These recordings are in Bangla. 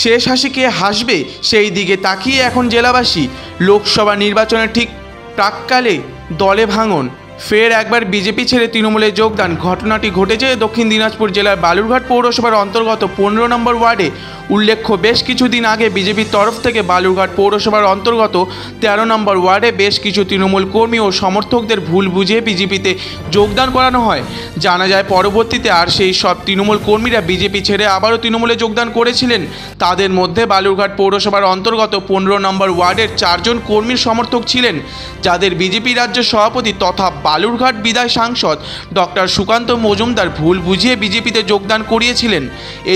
শেষ হাসি কে হাসবে সেই দিকে তাকিয়ে এখন জেলাবাসী। লোকসভা নির্বাচনের ঠিক প্রাক্কালে দলে ভাঙন, ফের একবার বিজেপি ছেড়ে তৃণমূলে যোগদান। ঘটনাটি ঘটেছে দক্ষিণ দিনাজপুর জেলার বালুরঘাট পৌরসভার অন্তর্গত 15 নম্বর ওয়ার্ডে। উল্লেখ্য, বেশ কিছুদিন আগে বিজেপির তরফ থেকে বালুরঘাট পৌরসভার অন্তর্গত 13 নম্বর ওয়ার্ডে বেশ কিছু তৃণমূল কর্মী ও সমর্থকদের ভুল বুঝিয়ে বিজেপিতে যোগদান করানো হয়। জানা যায় পরবর্তীতে আর সেই সব তৃণমূল কর্মীরা বিজেপি ছেড়ে আবারও তৃণমূলে যোগদান করেছিলেন। তাদের মধ্যে বালুরঘাট পৌরসভার অন্তর্গত 15 নম্বর ওয়ার্ডের 4 জন কর্মীর সমর্থক ছিলেন, যাদের বিজেপি রাজ্য সভাপতি তথা বালুরঘাট বিধায়ক সাংসদ ডক্টর সুকান্ত মজুমদার ভুল বুঝিয়ে বিজেপিতে যোগদান করিয়েছিলেন।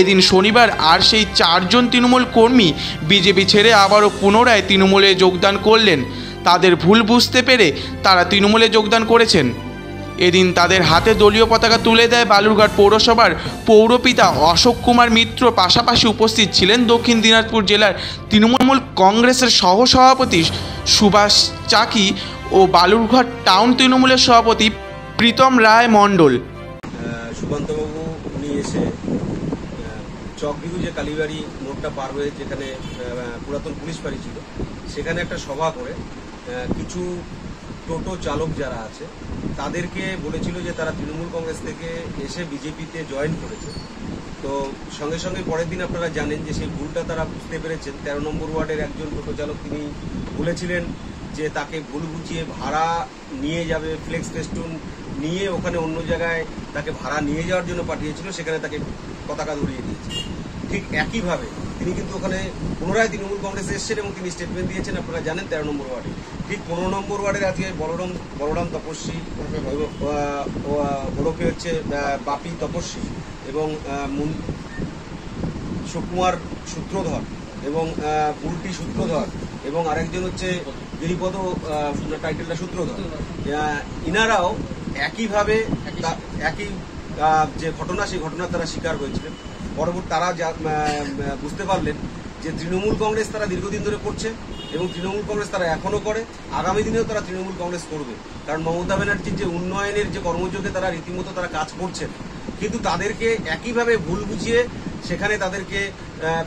এদিন শনিবার আর সেই 4 জন তৃণমূল কর্মী বিজেপি ছেড়ে আবারও পুনরায় তৃণমূলে যোগদান করলেন। তাদের ভুল বুঝতে পেরে তারা তৃণমূলে যোগদান করেছেন। এদিন তাদের হাতে দলীয় পতাকা তুলে দেয় বালুরঘাট পৌরসভার পৌরপিতা অশোক কুমার মিত্র। পাশাপাশি উপস্থিত ছিলেন দক্ষিণ দিনাজপুর জেলার তৃণমূল কংগ্রেসের সহসভাপতি সুভাষ চাকি ও বালুরঘাট টাউন তৃণমূলের সভাপতি প্রীতম রায় মণ্ডল। সুকান্তবাবু উনি এসে চকবিহু যে কালীবাড়ি মোড়টা পার হয়ে যেখানে পুরাতন পুলিশ বাড়ি ছিল, সেখানে একটা সভা করে কিছু টোটো চালক যারা আছে তাদেরকে বলেছিল যে তারা তৃণমূল কংগ্রেস থেকে এসে বিজেপিতে জয়েন করেছে। তো সঙ্গে সঙ্গে পরের দিন আপনারা জানেন যে সেই ভুলটা তারা বুঝতে পেরেছেন। 13 নম্বর ওয়ার্ডের একজন টোটো চালক তিনি বলেছিলেন যে তাকে ভুল বুঝিয়ে ভাড়া নিয়ে যাবে, ফ্লেক্স ফেস্টুন নিয়ে ওখানে অন্য জায়গায় তাকে ভাড়া নিয়ে যাওয়ার জন্য পাঠিয়েছিল, সেখানে তাকে পতাকা ধরিয়ে দিয়েছে। ঠিক একইভাবে তিনি কিন্তু ওখানে পুনরায় তৃণমূল কংগ্রেসে এসেছেন এবং তিনি স্টেটমেন্ট দিয়েছেন, আপনারা জানেন 13 নম্বর ওয়ার্ডে। ঠিক 15 নম্বর ওয়ার্ডের আজকে বলরাম তপস্বী ওরফে হচ্ছে বাপি তপস্বী এবং সুকুমার সূত্রধর এবং বুলটি সূত্রধর এবং আরেকজন হচ্ছে গিরিপদ, টাইটেলটা সূত্রধর, ইনারাও একইভাবে একই যে ঘটনা সেই ঘটনা তারা শিকার হয়েছিলেন। পরবর্তী তারা বুঝতে পারলেন যে তৃণমূল কংগ্রেস তারা দীর্ঘদিন ধরে করছে এবং তৃণমূল কংগ্রেস তারা এখনো করে, আগামী দিনেও তারা তৃণমূল কংগ্রেস করবে। কারণ মমতা ব্যানার্জির যে উন্নয়নের যে কর্মযোগে তারা রীতিমতো তারা কাজ করছেন, কিন্তু তাদেরকে একইভাবে ভুল বুঝিয়ে সেখানে তাদেরকে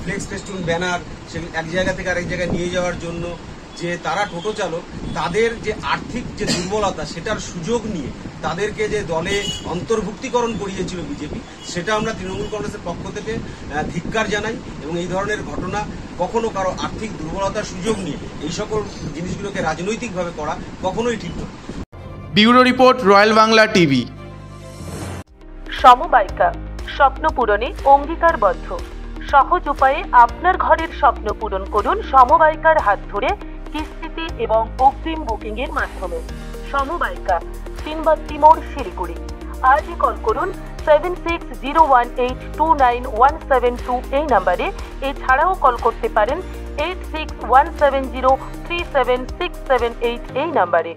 ফ্লেক্স ফেস্টুন ব্যানার এক জায়গা থেকে আরেক জায়গায় নিয়ে যাওয়ার জন্য যে তারা টোটো চালক, তাদের যে আর্থিক যে দুর্বলতা সেটার সুযোগ নিয়ে তাদেরকে যে দলে অন্তর্ভুক্তিকরণ করিয়েছিল বিজেপি, সেটা আমরা তৃণমূল কংগ্রেসের পক্ষ থেকে ধিক্কার জানাই এবং এই ধরনের ঘটনা কখনো কারো আর্থিক দুর্বলতার সুযোগ নিয়ে এই সকল জিনিসগুলোকে রাজনৈতিকভাবে করা কখনোই ঠিক নয়। Bureau report, royal Bangla TV. সমবায়িকা, স্বপ্ন পূরণে অঙ্গীকারবদ্ধ। সহজ উপায়ে আপনার ঘরের স্বপ্ন পূরণ করুন সমবায়িকার হাত ধরে, কিস্তিতে এবং অগ্রিম বুকিং এর মাধ্যমে। সমবায়িকা, 3 বাত্তি মোড়, শিলিগুড়ি। আজই কল করুন 7601829172 এই নাম্বারে। এছাড়াও কল করতে পারেন 8617037678 এই নাম্বারে।